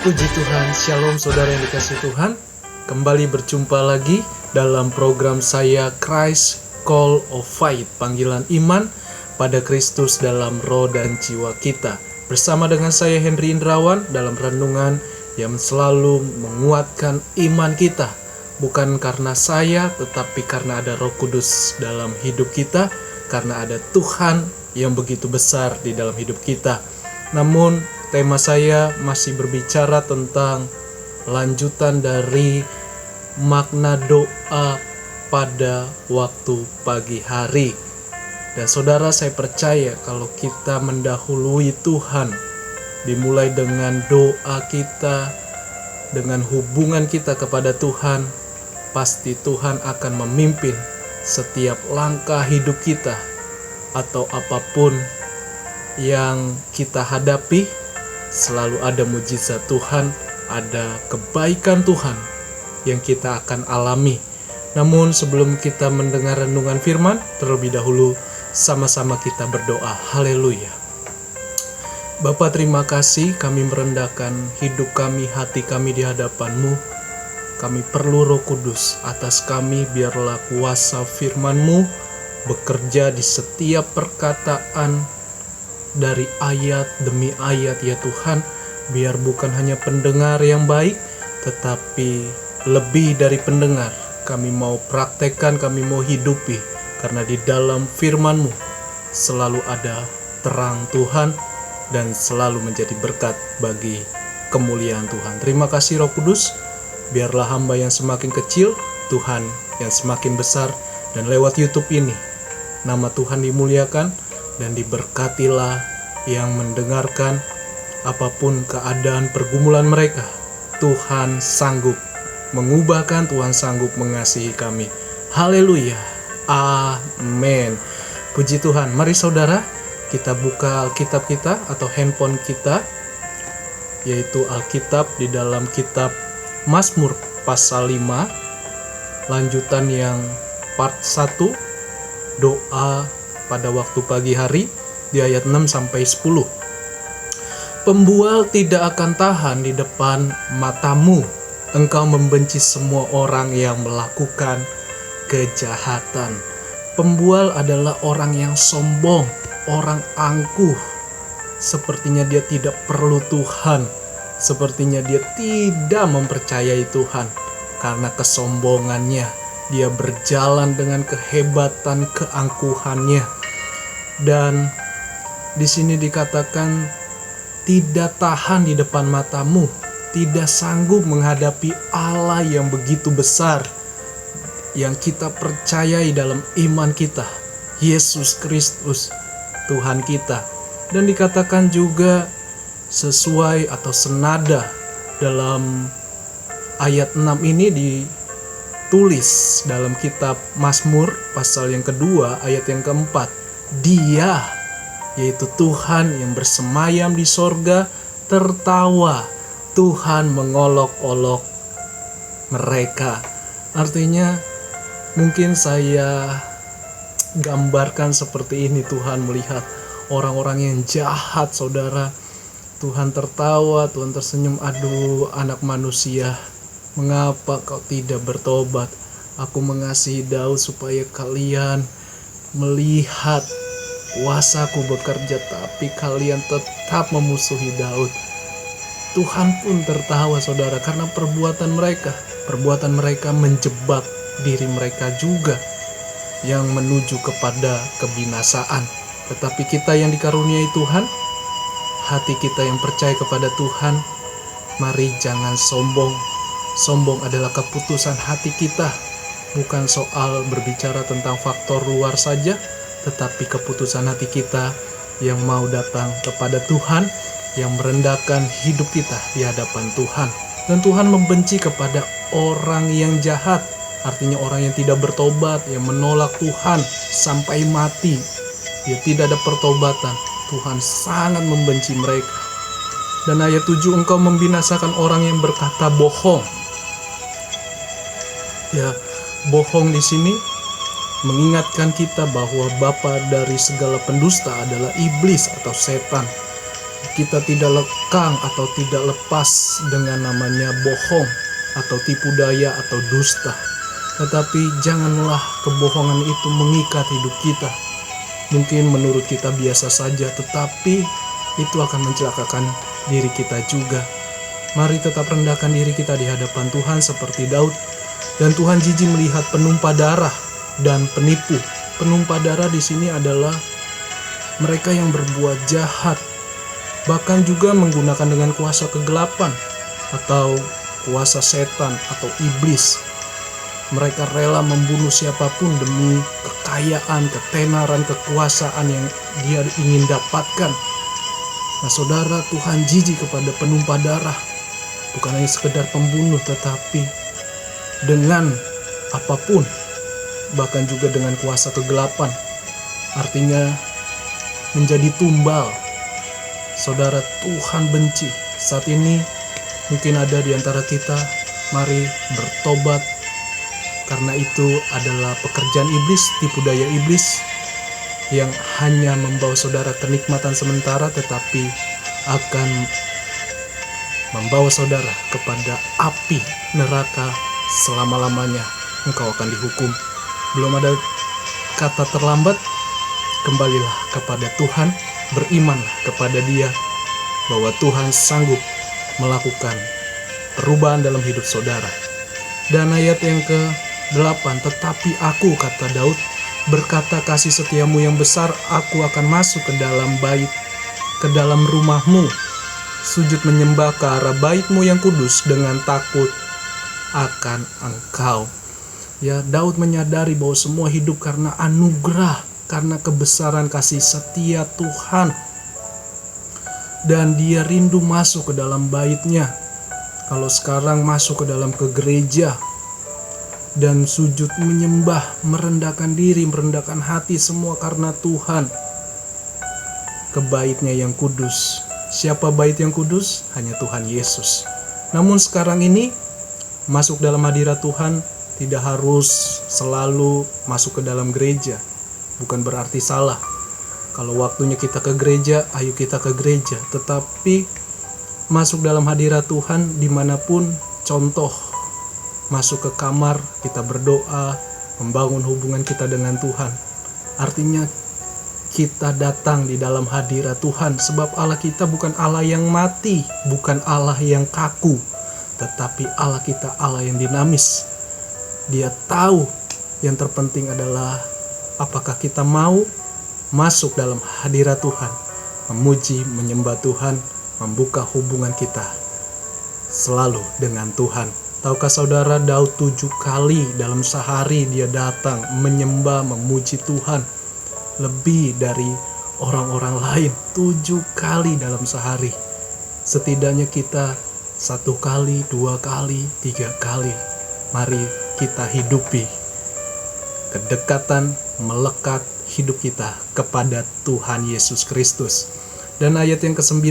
Puji Tuhan, Shalom saudara yang dikasihi Tuhan. Kembali berjumpa lagi dalam program saya Christ Call of Faith, panggilan iman pada Kristus dalam roh dan jiwa kita. Bersama dengan saya Henry Indrawan dalam renungan yang selalu menguatkan iman kita. Bukan karena saya, tetapi karena ada Roh Kudus dalam hidup kita, karena ada Tuhan yang begitu besar di dalam hidup kita. Namun tema saya masih berbicara tentang lanjutan dari makna doa pada waktu pagi hari. Dan saudara, saya percaya kalau kita mendahului Tuhan, dimulai dengan doa kita, dengan hubungan kita kepada Tuhan, pasti Tuhan akan memimpin setiap langkah hidup kita atau apapun yang kita hadapi. Selalu ada mujizat Tuhan, ada kebaikan Tuhan yang kita akan alami. Namun sebelum kita mendengar renungan firman, terlebih dahulu sama-sama kita berdoa. Haleluya. Bapa, terima kasih, kami merendahkan hidup kami, hati kami di hadapan-Mu. Kami perlu Roh Kudus atas kami, biarlah kuasa firman-Mu bekerja di setiap perkataan dari ayat demi ayat ya Tuhan. Biar bukan hanya pendengar yang baik, tetapi lebih dari pendengar. Kami mau praktekkan, kami mau hidupi, karena di dalam firman-Mu selalu ada terang Tuhan dan selalu menjadi berkat bagi kemuliaan Tuhan. Terima kasih Roh Kudus, biarlah hamba yang semakin kecil, Tuhan yang semakin besar, dan lewat YouTube ini nama Tuhan dimuliakan dan diberkatilah yang mendengarkan. Apapun keadaan pergumulan mereka, Tuhan sanggup mengubahkan, Tuhan sanggup mengasihi kami. Haleluya, amin. Puji Tuhan. Mari saudara, kita buka Alkitab kita atau handphone kita, yaitu Alkitab di dalam kitab Mazmur pasal 5, lanjutan yang part 1, doa pada waktu pagi hari, di ayat 6-10. Pembual tidak akan tahan di depan matamu. Engkau membenci semua orang yang melakukan kejahatan. Pembual adalah orang yang sombong, orang angkuh. Sepertinya dia tidak perlu Tuhan. Sepertinya dia tidak mempercayai Tuhan. Karena kesombongannya, dia berjalan dengan kehebatan keangkuhannya. Dan di sini dikatakan tidak tahan di depan matamu, tidak sanggup menghadapi Allah yang begitu besar, yang kita percayai dalam iman kita, Yesus Kristus, Tuhan kita. Dan dikatakan juga sesuai atau senada dalam ayat 6 ini ditulis dalam kitab Mazmur pasal yang kedua ayat yang keempat. Dia, yaitu Tuhan yang bersemayam di sorga, tertawa. Tuhan mengolok-olok mereka. Artinya mungkin saya gambarkan seperti ini. Tuhan melihat orang-orang yang jahat, saudara. Tuhan tertawa, Tuhan tersenyum. Aduh, anak manusia, mengapa kau tidak bertobat? Aku mengasihi Daud supaya kalian melihat kuasaku bekerja, tapi kalian tetap memusuhi Daud. Tuhan pun tertawa, saudara, karena perbuatan mereka menjebak diri mereka juga, yang menuju kepada kebinasaan. Tetapi kita yang dikaruniai Tuhan, hati kita yang percaya kepada Tuhan, mari jangan sombong. Sombong adalah keputusan hati kita, bukan soal berbicara tentang faktor luar saja, tetapi keputusan hati kita yang mau datang kepada Tuhan, yang merendahkan hidup kita di hadapan Tuhan. Dan Tuhan membenci kepada orang yang jahat, artinya orang yang tidak bertobat, yang menolak Tuhan sampai mati. Dia tidak ada pertobatan. Tuhan sangat membenci mereka. Dan ayat 7, engkau membinasakan orang yang berkata bohong. Ya, bohong di sini mengingatkan kita bahwa bapa dari segala pendusta adalah iblis atau setan. kita tidak lekang atau tidak lepas dengan namanya bohong atau tipu daya atau dusta. Tetapi janganlah kebohongan itu mengikat hidup kita. Mungkin menurut kita biasa saja, tetapi itu akan mencelakakan diri kita juga. Mari tetap rendahkan diri kita di hadapan Tuhan seperti Daud. Dan Tuhan jijik melihat penumpah darah dan penipu. Penumpah darah di sini adalah mereka yang berbuat jahat, bahkan juga menggunakan dengan kuasa kegelapan atau kuasa setan atau iblis. Mereka rela membunuh siapapun demi kekayaan, ketenaran, kekuasaan yang dia ingin dapatkan. Nah saudara, Tuhan jijik kepada penumpah darah. Bukan hanya sekedar pembunuh, tetapi dengan apapun, bahkan juga dengan kuasa kegelapan. Artinya menjadi tumbal. Saudara, Tuhan benci. Saat ini mungkin ada di antara kita, mari bertobat. Karena itu adalah pekerjaan iblis, tipu daya iblis yang hanya membawa saudara kenikmatan sementara, tetapi akan membawa saudara kepada api neraka selama-lamanya. Engkau akan dihukum. Belum ada kata terlambat. Kembalilah kepada Tuhan, berimanlah kepada Dia bahwa Tuhan sanggup melakukan perubahan dalam hidup saudara. Dan ayat yang ke-8, tetapi aku, kata Daud, berkata kasih setiamu yang besar, aku akan masuk ke dalam bait, ke dalam rumahmu, sujud menyembah ke arah baitmu yang kudus dengan takut akan engkau. Ya, Daud menyadari bahwa semua hidup karena anugerah, karena kebesaran kasih setia Tuhan. Dan dia rindu masuk ke dalam bait-Nya. Kalau sekarang masuk ke dalam ke gereja dan sujud menyembah, merendahkan diri, merendahkan hati, semua karena Tuhan. Ke bait-Nya yang kudus. Siapa bait yang kudus? Hanya Tuhan Yesus. Namun sekarang ini masuk dalam hadirat Tuhan tidak harus selalu masuk ke dalam gereja. Bukan berarti salah. Kalau waktunya kita ke gereja, ayo kita ke gereja. Tetapi masuk dalam hadirat Tuhan dimanapun, contoh masuk ke kamar, kita berdoa, membangun hubungan kita dengan Tuhan. Artinya kita datang di dalam hadirat Tuhan. Sebab Allah kita bukan Allah yang mati, bukan Allah yang kaku, tetapi Allah kita Allah yang dinamis. Dia tahu yang terpenting adalah apakah kita mau masuk dalam hadirat Tuhan, memuji, menyembah Tuhan, membuka hubungan kita selalu dengan Tuhan. Tahukah saudara, Daud 7 kali dalam sehari dia datang menyembah, memuji Tuhan. Lebih dari orang-orang lain, 7 kali dalam sehari. Setidaknya kita 1 kali, 2 kali, 3 kali. Mari kita hidupi kedekatan, melekat hidup kita kepada Tuhan Yesus Kristus. Dan ayat yang ke-9,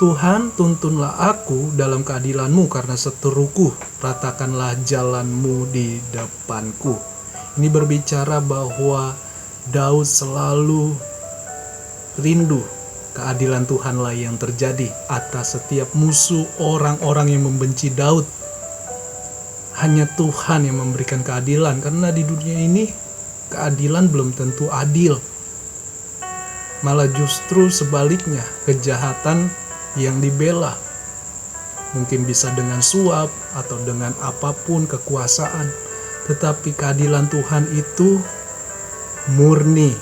Tuhan tuntunlah aku dalam keadilan-Mu karena seteruku, ratakanlah jalan-Mu di depanku. Ini berbicara bahwa Daud selalu rindu keadilan Tuhanlah yang terjadi atas setiap musuh, orang-orang yang membenci Daud. Hanya Tuhan yang memberikan keadilan, karena di dunia ini keadilan belum tentu adil. Malah justru sebaliknya, kejahatan yang dibela. Mungkin bisa dengan suap atau dengan apapun kekuasaan. Tetapi keadilan Tuhan itu murni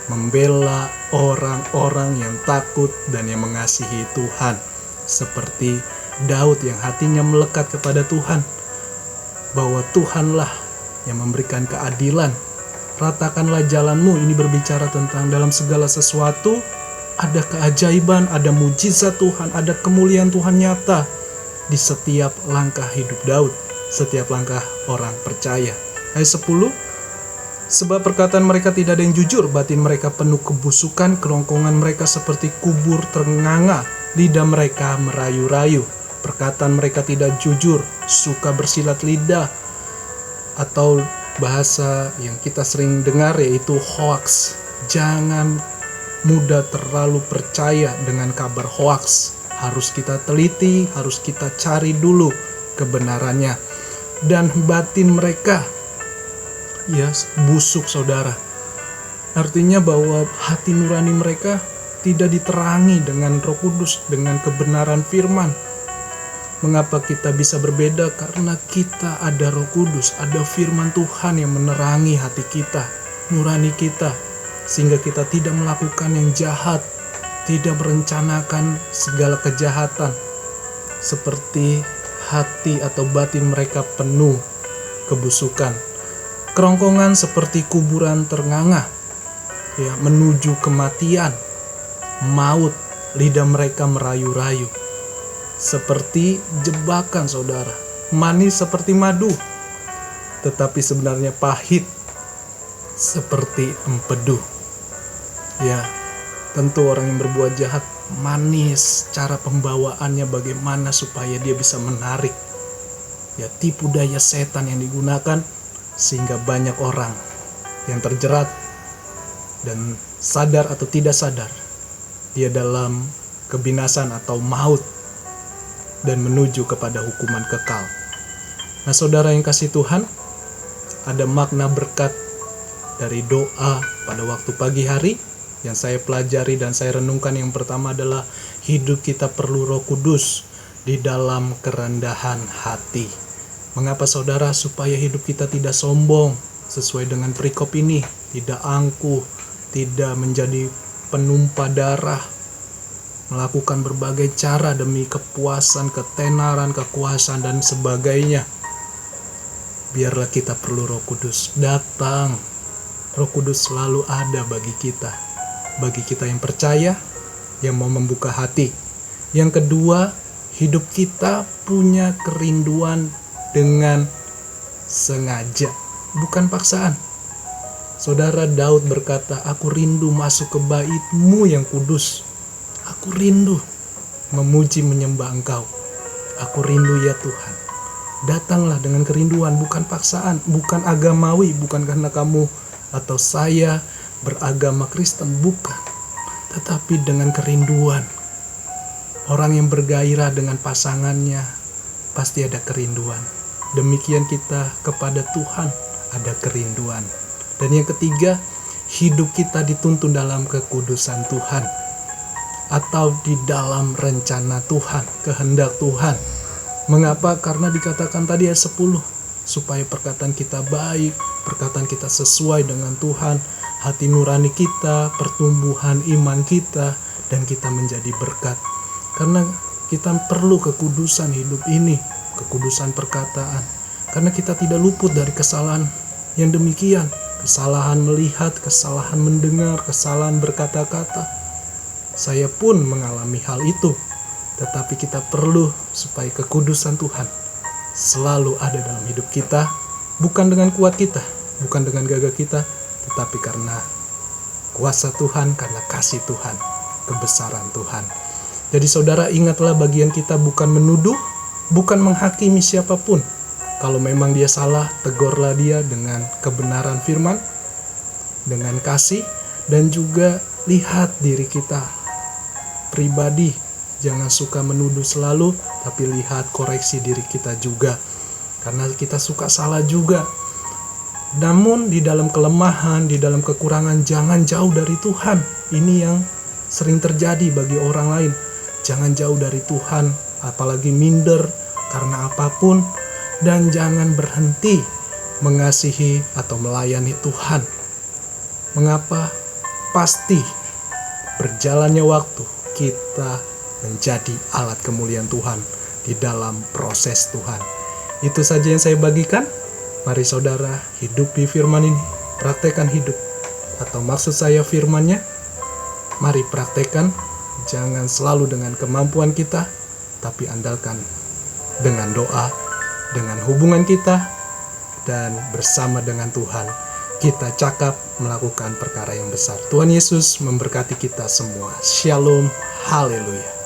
membela orang-orang yang takut dan yang mengasihi Tuhan. Seperti Daud yang hatinya melekat kepada Tuhan. Bahwa Tuhanlah yang memberikan keadilan. Ratakanlah jalanmu, ini berbicara tentang dalam segala sesuatu ada keajaiban, ada mujizat Tuhan, ada kemuliaan Tuhan nyata di setiap langkah hidup Daud, setiap langkah orang percaya. Ayat 10, sebab perkataan mereka tidak ada yang jujur, batin mereka penuh kebusukan, kerongkongan mereka seperti kubur ternganga, lidah mereka merayu-rayu. Perkataan mereka tidak jujur, suka bersilat lidah, atau bahasa yang kita sering dengar yaitu hoax. Jangan mudah terlalu percaya dengan kabar hoaks. Harus kita teliti, harus kita cari dulu kebenarannya. Dan batin mereka ya busuk, saudara. Artinya bahwa hati nurani mereka tidak diterangi dengan Roh Kudus, dengan kebenaran firman. Mengapa kita bisa berbeda? Karena kita ada Roh Kudus, ada firman Tuhan yang menerangi hati kita, nurani kita, sehingga kita tidak melakukan yang jahat, tidak merencanakan segala kejahatan, seperti hati atau batin mereka penuh kebusukan. Kerongkongan seperti kuburan ternganga, ya, menuju kematian, maut, lidah mereka merayu-rayu. Seperti jebakan, saudara. Manis seperti madu, tetapi sebenarnya pahit seperti empedu. Ya, tentu orang yang berbuat jahat manis cara pembawaannya, bagaimana supaya dia bisa menarik. Ya, tipu daya setan yang digunakan sehingga banyak orang yang terjerat dan sadar atau tidak sadar dia dalam kebinasan atau maut dan menuju kepada hukuman kekal. Nah, saudara yang kasih Tuhan, ada makna berkat dari doa pada waktu pagi hari yang saya pelajari dan saya renungkan. Yang pertama adalah hidup kita perlu Roh Kudus di dalam kerendahan hati. Mengapa, saudara? Supaya hidup kita tidak sombong, sesuai dengan perikop ini, tidak angkuh, tidak menjadi penumpah darah, melakukan berbagai cara demi kepuasan, ketenaran, kekuasaan, dan sebagainya. Biarlah kita perlu Roh Kudus datang. Roh Kudus selalu ada bagi kita yang percaya, yang mau membuka hati. Yang kedua, hidup kita punya kerinduan dengan sengaja, bukan paksaan. Saudara, Daud berkata, "Aku rindu masuk ke bait-Mu yang kudus. Aku rindu memuji menyembah Engkau. Aku rindu ya Tuhan." Datanglah dengan kerinduan, bukan paksaan, bukan agamawi, bukan karena kamu atau saya beragama Kristen, bukan. Tetapi dengan kerinduan. Orang yang bergairah dengan pasangannya pasti ada kerinduan. Demikian kita kepada Tuhan, ada kerinduan. Dan yang ketiga, hidup kita dituntun dalam kekudusan Tuhan, atau di dalam rencana Tuhan, kehendak Tuhan. Mengapa? Karena dikatakan tadi ayat 10, supaya perkataan kita baik, perkataan kita sesuai dengan Tuhan, hati nurani kita, pertumbuhan iman kita, dan kita menjadi berkat. Karena kita perlu kekudusan hidup ini, kekudusan perkataan. Karena kita tidak luput dari kesalahan yang demikian, kesalahan melihat, kesalahan mendengar, kesalahan berkata-kata. Saya pun mengalami hal itu. Tetapi kita perlu supaya kekudusan Tuhan selalu ada dalam hidup kita. Bukan dengan kuat kita, bukan dengan gagah kita, tetapi karena kuasa Tuhan, karena kasih Tuhan, kebesaran Tuhan. Jadi saudara, ingatlah bagian kita bukan menuduh, bukan menghakimi siapapun. Kalau memang dia salah, tegurlah dia dengan kebenaran firman, dengan kasih, dan juga lihat diri kita pribadi. Jangan suka menuduh selalu, tapi lihat, koreksi diri kita juga. Karena kita suka salah juga. Namun di dalam kelemahan, di dalam kekurangan, jangan jauh dari Tuhan. Ini yang sering terjadi bagi orang lain. Jangan jauh dari Tuhan, apalagi minder karena apapun. Dan jangan berhenti mengasihi atau melayani Tuhan. Mengapa? Pasti berjalannya waktu kita menjadi alat kemuliaan Tuhan di dalam proses Tuhan. Itu saja yang saya bagikan. Mari saudara hidupi firman ini, praktekkan hidup. Atau maksud saya firmannya, mari praktekkan. Jangan selalu dengan kemampuan kita, tapi andalkan dengan doa, dengan hubungan kita, dan bersama dengan Tuhan kita cakap melakukan perkara yang besar. Tuhan Yesus memberkati kita semua. Shalom, haleluya.